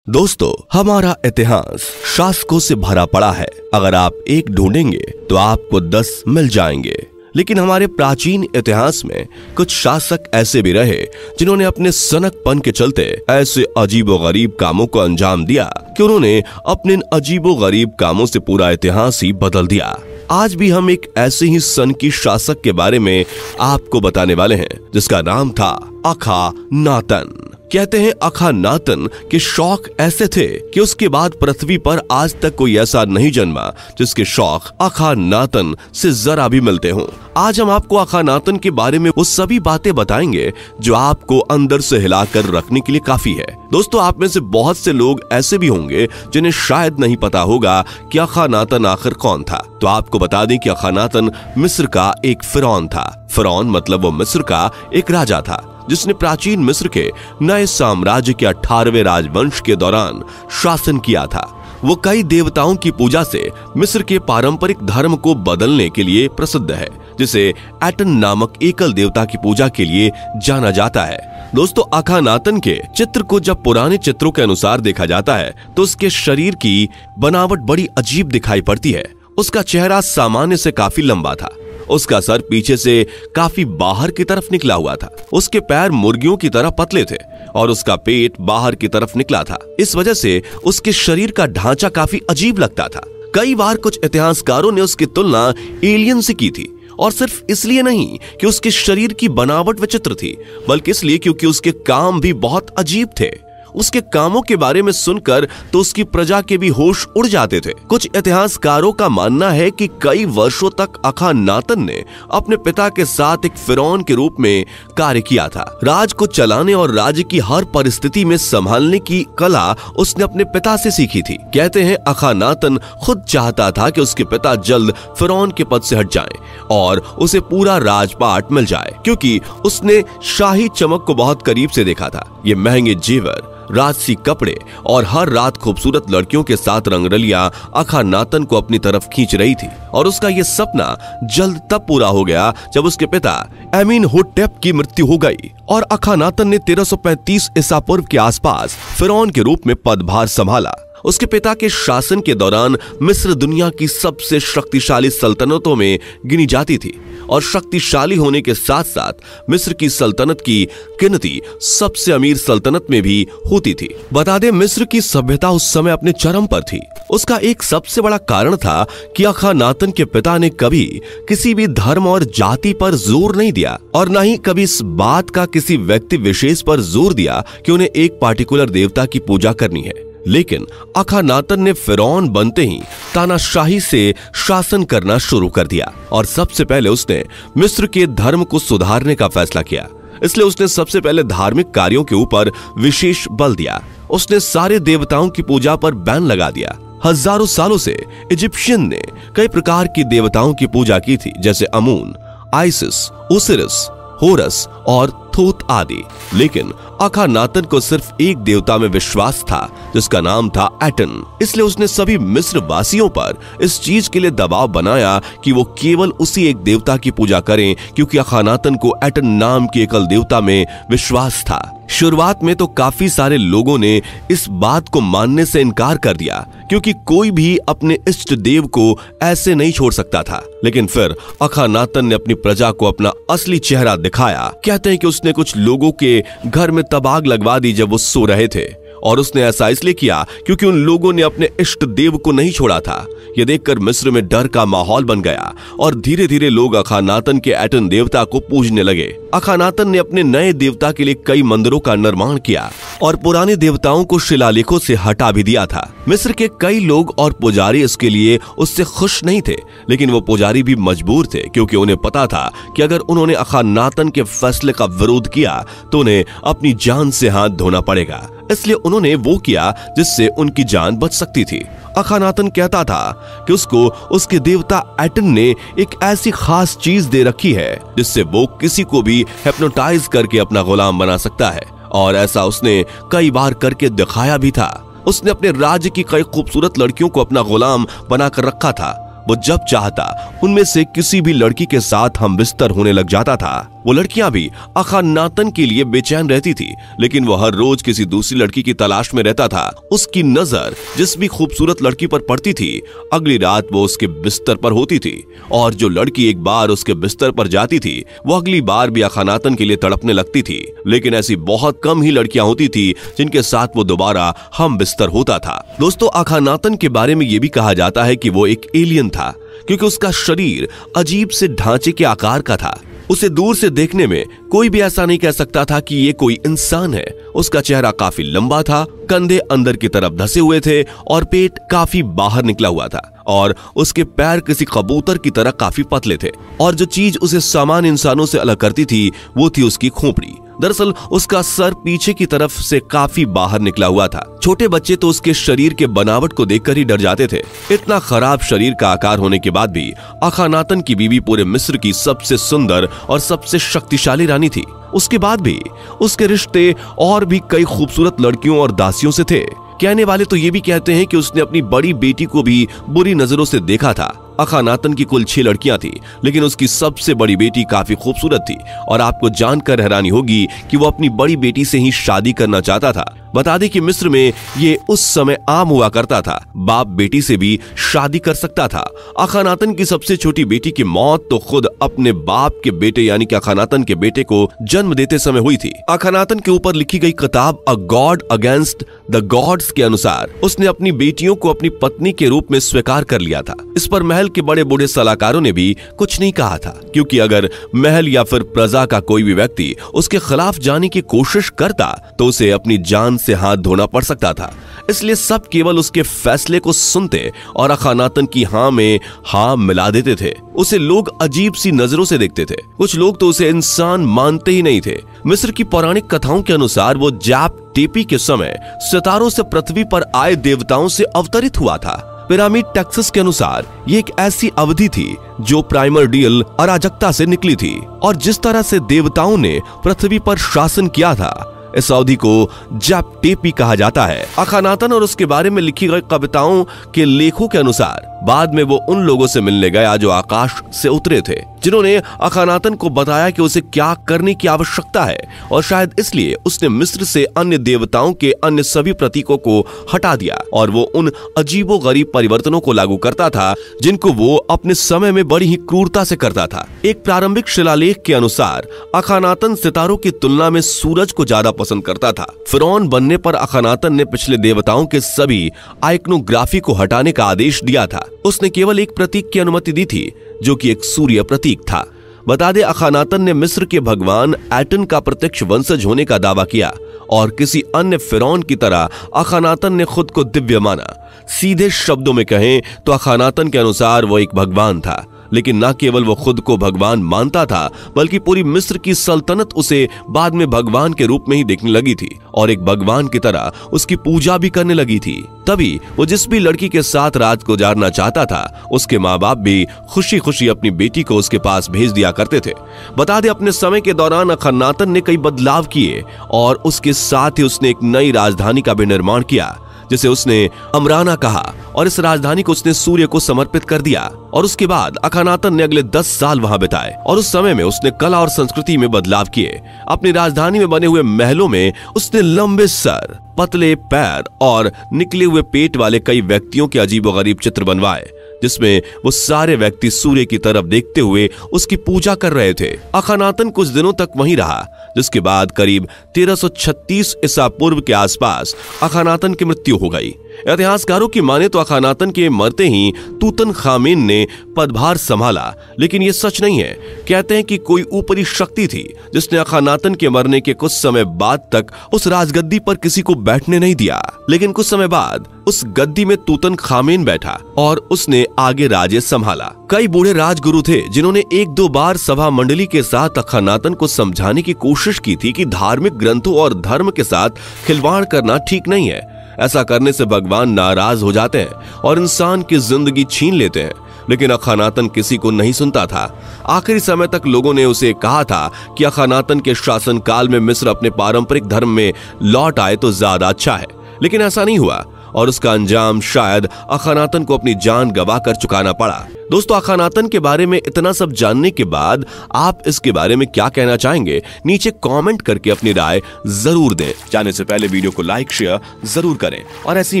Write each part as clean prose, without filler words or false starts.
दोस्तों, हमारा इतिहास शासकों से भरा पड़ा है। अगर आप एक ढूंढेंगे तो आपको 10 मिल जाएंगे। लेकिन हमारे प्राचीन इतिहास में कुछ शासक ऐसे भी रहे जिन्होंने अपने सनकपन के चलते ऐसे अजीबोगरीब कामों को अंजाम दिया कि उन्होंने अपने इन अजीबोगरीब कामों से पूरा इतिहास ही बदल दिया। आज भी हम एक ऐसे ही सनकी शासक के बारे में आपको बताने वाले हैं जिसका नाम था अखानातन। कहते हैं अखानातन के शौक ऐसे थे कि उसके बाद पृथ्वी पर आज तक कोई ऐसा नहीं जन्मा जिसके शौक अखानातन से जरा भी मिलते हों। आज हम आपको अखानातन के बारे में वो सभी बातें बताएंगे जो आपको अंदर से हिलाकर रखने के लिए काफी है। दोस्तों, आप में से बहुत से लोग ऐसे भी होंगे जिन्हें शायद नहीं पता होगा कि अखानातन आखिर कौन था। तो आपको बता दें कि अखानातन मिस्र का एक फिरौन था। फिरौन मतलब वो मिस्र का एक राजा था जिसने प्राचीन मिस्र के नए साम्राज्य के 18वें राजवंश के दौरान शासन किया था। वो कई देवताओं की पूजा से मिस्र के पारंपरिक धर्म को बदलने के लिए प्रसिद्ध है, जिसे एटन नामक एकल देवता की पूजा के लिए जाना जाता है। दोस्तों, अखानातन के चित्र को जब पुराने चित्रों के अनुसार देखा जाता है तो उसके शरीर की बनावट बड़ी अजीब दिखाई पड़ती है। उसका चेहरा सामान्य से काफी लंबा था। उसका सर पीछे से काफी बाहर की तरफ निकला हुआ था। उसके पैर मुर्गियों की तरह पतले थे और उसका पेट बाहर की तरफ निकला था। इस वजह से उसके शरीर का ढांचा काफी अजीब लगता था। कई बार कुछ इतिहासकारों ने उसकी तुलना एलियन से की थी, और सिर्फ इसलिए नहीं कि उसके शरीर की बनावट विचित्र थी, बल्कि इसलिए क्योंकि उसके काम भी बहुत अजीब थे। उसके कामों के बारे में सुनकर तो उसकी प्रजा के भी होश उड़ जाते थे। कुछ इतिहासकारों का मानना है कि कई वर्षों तक अखानातन ने अपने पिता के साथ एक फिरौन के रूप में कार्य किया था। राज को चलाने और राज्य की हर परिस्थिति में संभालने की कला उसने अपने पिता से सीखी थी। कहते हैं अखानातन खुद चाहता था कि उसके पिता जल्द फिरौन के पद से हट जाएं और उसे पूरा राजपाट मिल जाए, क्योंकि उसने शाही चमक को बहुत करीब से देखा था। ये महंगे जेवर, राजसी कपड़े और हर रात खूबसूरत लड़कियों के साथ रंगरलियां अखानातन को अपनी तरफ खींच रही थी। और उसका यह सपना जल्द तब पूरा हो गया जब उसके पिता एमिनहोटेप की मृत्यु हो गई और अखानातन ने 1335 ईसा पूर्व के आसपास फिरौन के रूप में पदभार संभाला। उसके पिता के शासन के दौरान मिस्र दुनिया की सबसे शक्तिशाली सल्तनतों में गिनी जाती थी, और शक्तिशाली होने के साथ साथ मिस्र की सल्तनत की गिनती सबसे अमीर सल्तनत में भी होती थी। बता दें, मिस्र की सभ्यता उस समय अपने चरम पर थी। उसका एक सबसे बड़ा कारण था कि अखानातन के पिता ने कभी किसी भी धर्म और जाति पर जोर नहीं दिया, और न ही कभी इस बात का किसी व्यक्ति विशेष पर जोर दिया कि उन्हें एक पार्टिकुलर देवता की पूजा करनी है। लेकिन अखानातन ने फिरौन बनते ही तानाशाही से शासन करना शुरू कर दिया, और सबसे पहले उसने मिस्र के धर्म को सुधारने का फैसला किया। इसलिए उसने सबसे पहले धार्मिक कार्यों के ऊपर विशेष बल दिया। उसने सारे देवताओं की पूजा पर बैन लगा दिया। हजारों सालों से इजिप्शियन ने कई प्रकार की देवताओं की पूजा की थी, जैसे अमून, आइसिस, ओसिरिस, होरस और थोथ आदि। लेकिन अखानातन को सिर्फ एक देवता में विश्वास था जिसका नाम था एटन। इसलिए उसने सभी मिस्र वासियों पर इस चीज के लिए दबाव बनाया कि वो केवल उसी एक देवता की पूजा करें, क्योंकि अखानातन को एटन नाम के एकल देवता में विश्वास था। शुरुआत में तो काफी सारे लोगों ने इस बात को मानने से इनकार कर दिया, क्योंकि कोई भी अपने इष्ट देव को ऐसे नहीं छोड़ सकता था। लेकिन फिर अखानातन ने अपनी प्रजा को अपना असली चेहरा दिखाया। कहते हैं कि उसने कुछ लोगों के घर में तब आग लगवा दी जब वो सो रहे थे, और उसने ऐसा इसलिए किया क्योंकि उन लोगों ने अपने इष्ट देव को नहीं छोड़ा था। यह देखकर मिस्र में डर का माहौल बन गया, और धीरे धीरे लोग अखानातन के एटन देवता को पूजने लगे। अखानातन ने अपने नए देवता के लिए कई मंदिरों का निर्माण किया और पुराने देवताओं को शिलालेखों से हटा भी दिया था। मिस्र के कई लोग और पुजारी इसके लिए उससे खुश नहीं थे, लेकिन वो पुजारी भी मजबूर थे, क्योंकि उन्हें पता था कि अगर उन्होंने अखानातन के फैसले का विरोध किया तो उन्हें अपनी जान से हाथ धोना पड़ेगा। इसलिए उन्होंने वो किया जिससे उनकी जान बच सकती थी। अखानातन कहता था कि उसको उसके देवता एटन ने एक ऐसी खास चीज दे रखी है जिससे वो किसी को भी हिप्नोटाइज करके अपना गुलाम बना सकता है, और ऐसा उसने कई बार करके दिखाया भी था। उसने अपने राज्य की कई खूबसूरत लड़कियों को अपना गुलाम बनाकर रखा था। वो जब चाहता उनमें से किसी भी लड़की के साथ हम बिस्तर होने लग जाता था। वो लड़कियां भी अखानातन के लिए बेचैन रहती थी, लेकिन वो हर रोज किसी दूसरी लड़की की तलाश में रहता था। उसकी नजर जिस भी खूबसूरत लड़की पर पड़ती थी, अगली रात वो उसके बिस्तर पर होती थी, और जो लड़की एक बार उसके बिस्तर पर जाती थी वो अगली बार भी अखानातन के लिए तड़पने लगती थी। लेकिन ऐसी बहुत कम ही लड़कियां होती थी जिनके साथ वो दोबारा हम बिस्तर होता था। दोस्तों, अखानातन के बारे में ये भी कहा जाता है कि वो एक एलियन था, क्योंकि उसका शरीर अजीब से ढांचे के आकार का था। उसे दूर से देखने में कोई भी ऐसा नहीं कह सकता था कि ये कोई इंसान है। उसका चेहरा काफी लंबा था, कंधे अंदर की तरफ धंसे हुए थे और पेट काफी बाहर निकला हुआ था, और उसके पैर किसी कबूतर की तरह काफी पतले थे। और जो चीज उसे सामान्य इंसानों से अलग करती थी वो थी उसकी खोपड़ी। दरअसल उसका सर पीछे की तरफ से काफी बाहर निकला हुआ था। छोटे बच्चे तो उसके शरीर के बनावट को देखकर ही डर जाते थे। इतना खराब शरीर का आकार होने के बाद भी अखानातन की बीवी पूरे मिस्र की सबसे सुंदर और सबसे शक्तिशाली रानी थी। उसके बाद भी उसके रिश्ते और भी कई खूबसूरत लड़कियों और दासियों से थे। कहने वाले तो ये भी कहते हैं कि उसने अपनी बड़ी बेटी को भी बुरी नजरों से देखा था। अखानातन की कुल 6 लड़कियां थी, लेकिन उसकी सबसे बड़ी बेटी काफी खूबसूरत थी, और आपको जानकर हैरानी होगी कि वो अपनी बड़ी बेटी से ही शादी करना चाहता था। बता दें कि मिस्र में ये उस समय आम हुआ करता था, बाप बेटी से भी शादी कर सकता था। अखानातन की सबसे छोटी बेटी की मौत तो खुद अपने बाप के बेटे यानी कि अखानातन के बेटे को जन्म देते समय हुई थी। अखानातन के ऊपर लिखी गई किताब अ गॉड अगेंस्ट द गॉड्स के अनुसार उसने अपनी बेटियों को अपनी पत्नी के रूप में स्वीकार कर लिया था। इस पर महल के बड़े बूढ़े सलाहकारों ने भी कुछ नहीं कहा था, क्योंकि अगर महल या फिर प्रजा का कोई भी व्यक्ति उसके खिलाफ जाने की कोशिश करता तो उसे अपनी जान से हाथ धोना पड़ सकता था। इसलिए सब केवल उसके फैसले को सुनते और अखानातन की हाँ में हाँ मिला देते थे। उसे लोग अजीब सी नजरों से देखते थे। कुछ लोग तो उसे इंसान मानते ही नहीं थे। मिस्र की पौराणिक कथाओं के अनुसार वो जाप टेपी के समय सितारों से पृथ्वी पर आए देवताओं से अवतरित हुआ था। पिरामिड टेक्सस के अनुसार ये एक ऐसी अवधि थी जो प्राइमर्डियल अराजकता से निकली थी, और जिस तरह से देवताओं ने पृथ्वी पर शासन किया था, इस अवधि को जाप टेपी कहा जाता है। अखानातन और उसके बारे में लिखी गई कविताओं के लेखों के अनुसार बाद में वो उन लोगों से मिलने गया जो आकाश से उतरे थे, जिन्होंने अखानातन को बताया कि उसे क्या करने की आवश्यकता है, और शायद इसलिए उसने मिस्र से अन्य देवताओं के अन्य सभी प्रतीकों को हटा दिया और वो उन अजीबोगरीब परिवर्तनों को लागू करता था जिनको वो अपने समय में बड़ी ही क्रूरता से करता था। एक प्रारंभिक शिलालेख के अनुसार अखानातन सितारों की तुलना में सूरज को ज्यादा पसंद करता था। फिरौन बनने पर अखानातन ने पिछले देवताओं के सभी आइकनोग्राफी को हटाने का आदेश दिया था। उसने केवल एक प्रतीक की अनुमति दी थी, जो कि एक सूर्य प्रतीक था। बता दे, अखानातन ने मिस्र के भगवान एटन का प्रत्यक्ष वंशज होने का दावा किया, और किसी अन्य फिरौन की तरह अखानातन ने खुद को दिव्य माना। सीधे शब्दों में कहें तो अखानातन के अनुसार वो एक भगवान था, लेकिन न केवल वो खुद को भगवान मानता था, बल्कि पूरी मिस्र की सल्तनत उसे बाद में भगवान के रूप में ही देखने लगी थी, और एक भगवान की तरह उसकी पूजा भी करने लगी थी। तभी वो जिस भी लड़की के साथ रात गुजारना चाहता था, उसके माँ बाप भी खुशी खुशी अपनी बेटी को उसके पास भेज दिया करते थे। बता दे, अपने समय के दौरान अखानातन ने कई बदलाव किए, और उसके साथ ही उसने एक नई राजधानी का भी निर्माण किया, जिसे उसने अमराना कहा, और इस राजधानी को उसने सूर्य को समर्पित कर दिया। और उसके बाद अखानातन ने अगले 10 साल वहां बिताए, और उस समय में उसने कला और संस्कृति में बदलाव किए। अपनी राजधानी में बने हुए महलों में उसने लंबे सर, पतले पैर और निकले हुए पेट वाले कई व्यक्तियों के अजीबोगरीब चित्र बनवाए, जिसमें वो सारे व्यक्ति सूर्य की तरफ देखते हुए उसकी पूजा कर रहे थे। अखानातन कुछ दिनों तक वहीं रहा, जिसके बाद करीब 1336 ईसा पूर्व के आसपास अखानातन की मृत्यु हो गई। इतिहासकारों की माने तो अखानातन के मरते ही तूतनखामेन ने पदभार संभाला, लेकिन ये सच नहीं है। कहते हैं कि कोई ऊपरी शक्ति थी जिसने अखानातन के मरने के कुछ समय बाद तक उस राजगद्दी पर किसी को बैठने नहीं दिया, लेकिन कुछ समय बाद उस गद्दी में तूतनखामेन बैठा और उसने आगे राज्य संभाला। कई बूढ़े राजगुरु थे जिन्होंने 1-2 बार सभा मंडली के साथ अखानातन को समझाने की कोशिश की थी कि धार्मिक ग्रंथों और धर्म के साथ खिलवाड़ करना ठीक नहीं है। ऐसा करने से भगवान नाराज हो जाते हैं और इंसान की जिंदगी छीन लेते हैं, लेकिन अखानातन किसी को नहीं सुनता था। आखिरी समय तक लोगों ने उसे कहा था कि अखानातन के शासन काल में मिस्र अपने पारंपरिक धर्म में लौट आए तो ज्यादा अच्छा है, लेकिन ऐसा नहीं हुआ और उसका अंजाम शायद अखनातन को अपनी जान गंवाकर चुकाना पड़ा। दोस्तों, अखनातन के बारे में इतना सब जानने के बाद आप इसके बारे में क्या कहना चाहेंगे? नीचे कमेंट करके अपनी राय जरूर दें। जाने से पहले वीडियो को लाइक शेयर जरूर करें और ऐसी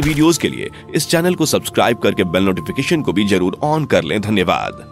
वीडियोस के लिए इस चैनल को सब्सक्राइब करके बेल नोटिफिकेशन को भी जरूर ऑन कर लें। धन्यवाद।